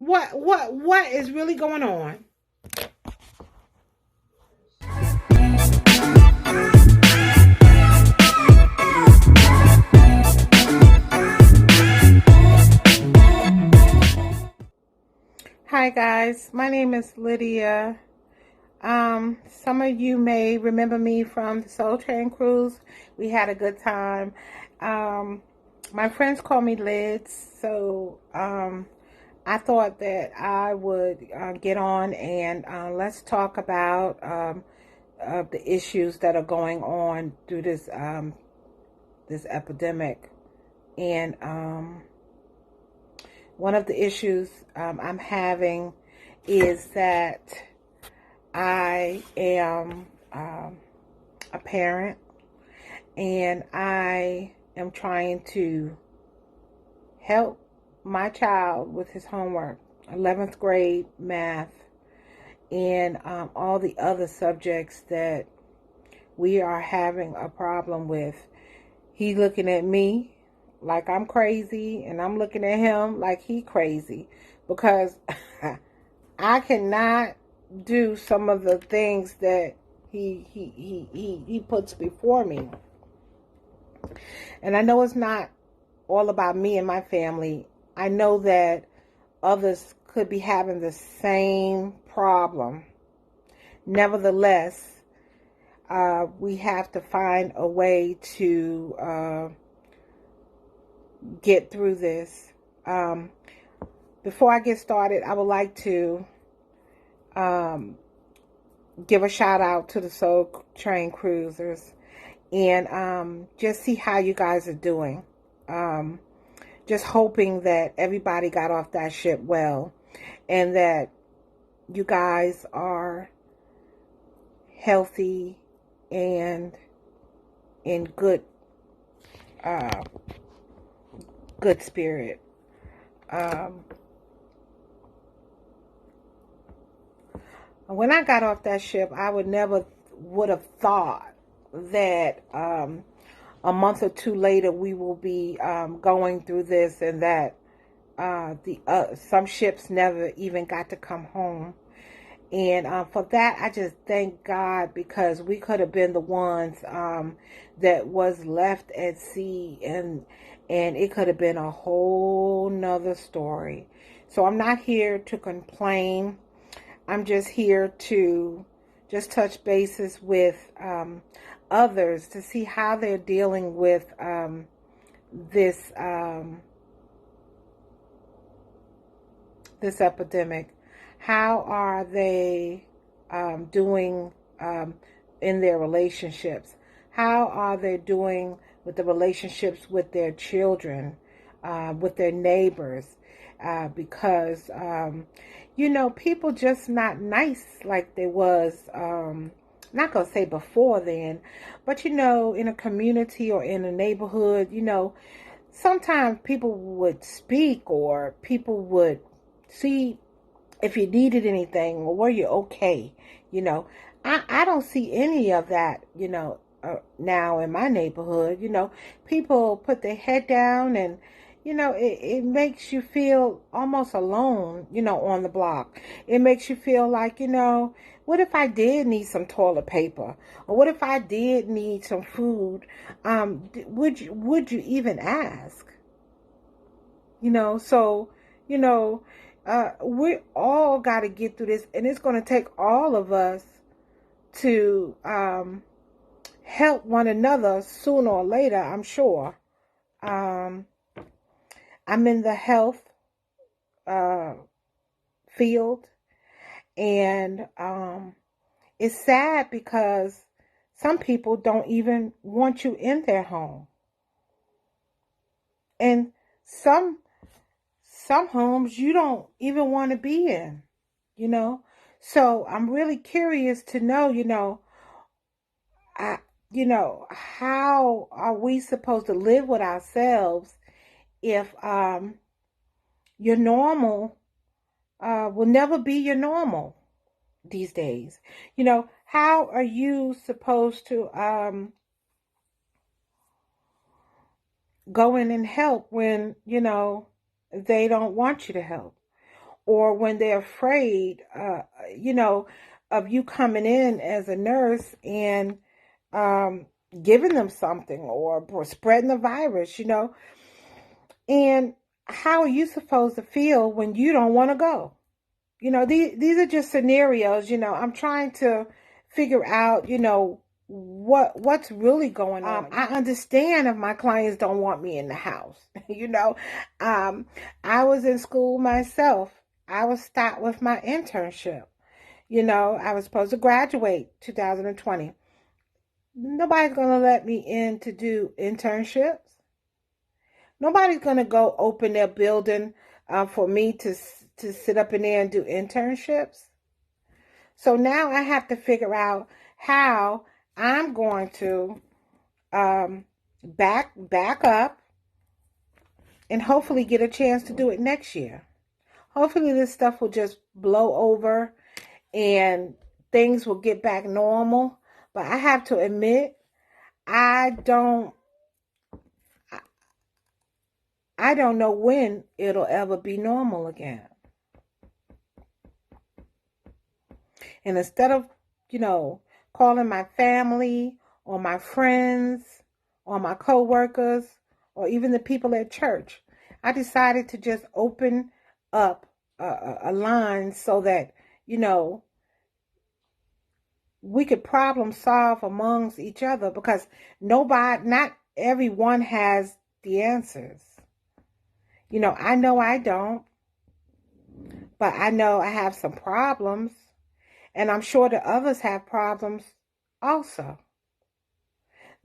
What is really going on? Hi guys, my name is Lydia. Some of you may remember me from the Soul Train cruise. We had a good time. Um, my friends call me Lids, so I thought that I would get on and let's talk about the issues that are going on through this epidemic. And one of the issues I'm having is that I am a parent and I am trying to help my child with his homework, 11th grade math, and all the other subjects that we are having a problem with. He's looking at me like I'm crazy, and I'm looking at him like he crazy because I cannot do some of the things that he puts before me. And I know it's not all about me and my family. I know that others could be having the same problem. Nevertheless, we have to find a way to get through this. Before I get started, I would like to give a shout out to the Soul Train Cruisers and just see how you guys are doing. Just hoping that everybody got off that ship well and that you guys are healthy and in good spirit. When I got off that ship, I would have thought that a month or two later we will be going through this, and that some ships never even got to come home. And for that, I just thank God, because we could have been the ones that was left at sea, and it could have been a whole nother story. So I'm not here to complain. I'm just here to just touch bases with others to see how they're dealing with this this epidemic. How are they doing in their relationships? How are they doing with the relationships with their children, with their neighbors? Because people just not nice like they was. Not gonna say before then, but in a community or in a neighborhood, sometimes people would speak, or people would see if you needed anything, or were you okay. I don't see any of that, now in my neighborhood. People put their head down, and it makes you feel almost alone, on the block. It makes you feel like, what if I did need some toilet paper, or what if I did need some food? Would you even ask? So, we all got to get through this, and it's going to take all of us to help one another sooner or later, I'm sure. I'm in the health uh, field, and it's sad because some people don't even want you in their home, and some homes you don't even want to be in. you know. So I'm really curious to know, I, how are we supposed to live with ourselves if your normal will never be your normal these days? How are you supposed to go in and help when, they don't want you to help? or when they're afraid, of you coming in as a nurse and giving them something or spreading the virus, And how are you supposed to feel when you don't want to go? These are just scenarios, I'm trying to figure out, what's really going on. I understand if my clients don't want me in the house. I was in school myself. I was stopped with my internship. I was supposed to graduate 2020. Nobody's going to let me in to do internships. Nobody's going to go open their building for me to sit up in there and do internships. So now I have to figure out how I'm going to back up and hopefully get a chance to do it next year. Hopefully this stuff will just blow over and things will get back normal. But I have to admit, I don't know when it'll ever be normal again. And instead of, calling my family or my friends or my coworkers or even the people at church, I decided to just open up a line so that, we could problem solve amongst each other, because not everyone has the answers. I know I don't, but I know I have some problems, and I'm sure the others have problems also.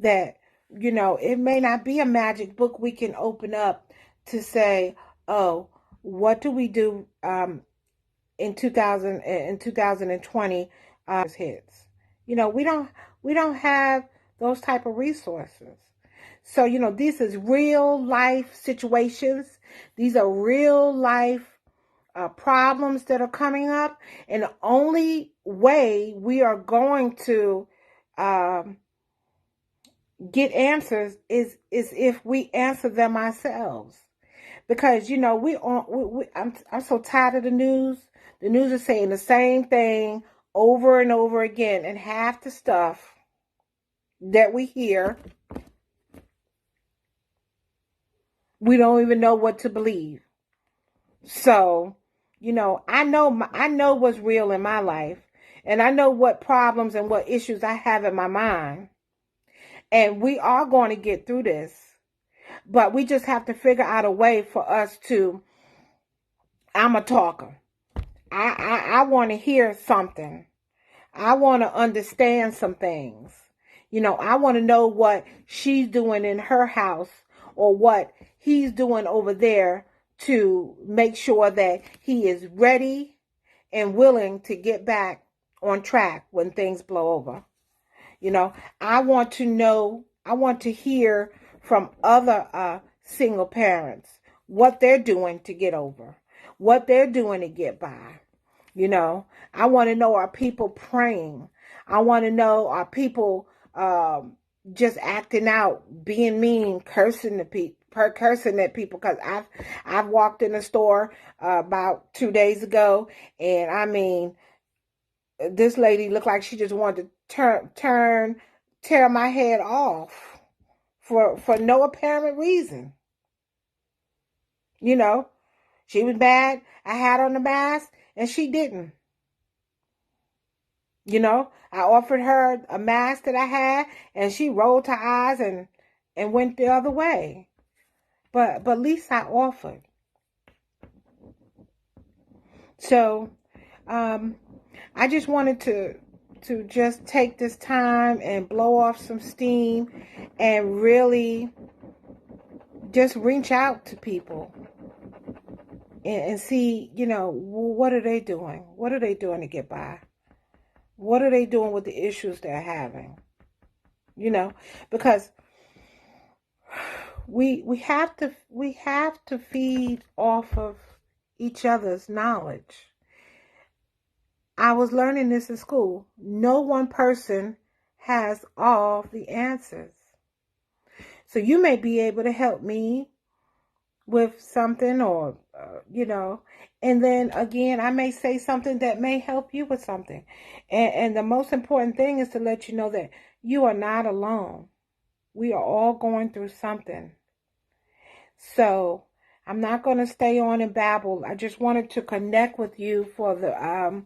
That, it may not be a magic book we can open up to say, oh, what do we do in 2020 hits. We don't have those type of resources. So, this is real life situations. These are real life problems that are coming up. And the only way we are going to get answers is if we answer them ourselves. Because, I'm so tired of the news. The news is saying the same thing over and over again. And half the stuff that we hear, we don't even know what to believe. So, I know what's real in my life, and I know what problems and what issues I have in my mind. And we are going to get through this, but we just have to figure out a way for us to, I'm a talker. I want to hear something. I want to understand some things. I want to know what she's doing in her house or what he's doing over there to make sure that he is ready and willing to get back on track when things blow over. I want to know, I want to hear from other single parents what they're doing to get over, what they're doing to get by. I want to know, are people praying? I want to know, are people just acting out, being mean, cursing at people? Because I've walked in a store about 2 days ago, and I mean, this lady looked like she just wanted to tear my head off for no apparent reason. She was bad. I had on the mask, and she didn't. I offered her a mask that I had, and she rolled her eyes and went the other way. But at least I offered. So, I just wanted to just take this time and blow off some steam and really just reach out to people and see, what are they doing? What are they doing to get by? What are they doing with the issues they're having? Because we have to feed off of each other's knowledge. I was learning this in school. No one person has all the answers. So you may be able to help me with something, or And then again, I may say something that may help you with something. And the most important thing is to let you know that you are not alone. We are all going through something. So I'm not going to stay on and babble. I just wanted to connect with you for the,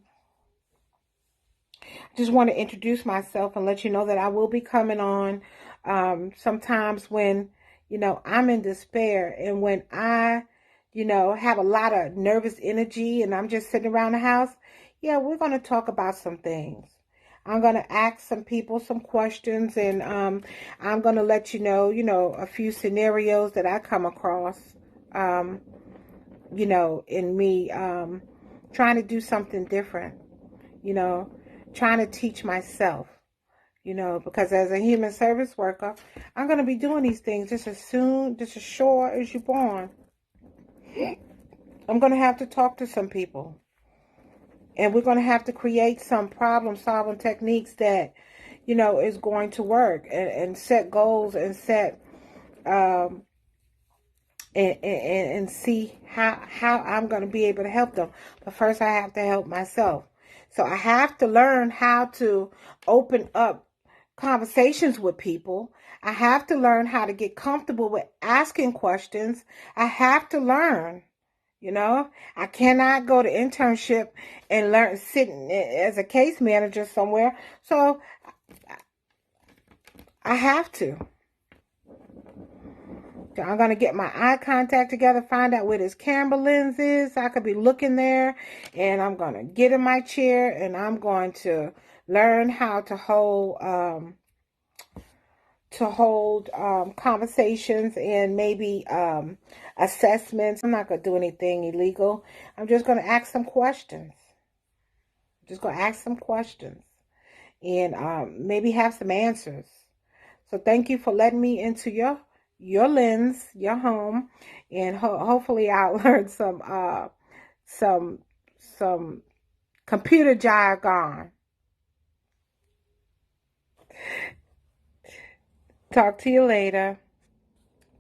just want to introduce myself and let you know that I will be coming on sometimes when, I'm in despair, and when I, have a lot of nervous energy and I'm just sitting around the house. Yeah, we're going to talk about some things. I'm going to ask some people some questions, and I'm going to let you know, a few scenarios that I come across, um, in me trying to do something different, trying to teach myself, because as a human service worker, I'm going to be doing these things just as sure as you're born. I'm going to have to talk to some people, and we're going to have to create some problem solving techniques that, is going to work, and set goals, and set, and see how I'm going to be able to help them. But first I have to help myself. So I have to learn how to open up conversations with people. I have to learn how to get comfortable with asking questions. I have to learn, I cannot go to internship and learn sitting as a case manager somewhere. So I have to. So I'm going to get my eye contact together, find out where this camera lens is. I could be looking there, and I'm going to get in my chair, and I'm going to learn how to hold conversations and maybe assessments. I'm not going to do anything illegal. I'm just going to ask some questions. And maybe have some answers. So thank you for letting me into your lens, your home, and hopefully I'll learn some computer jargon. Talk to you later.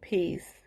Peace.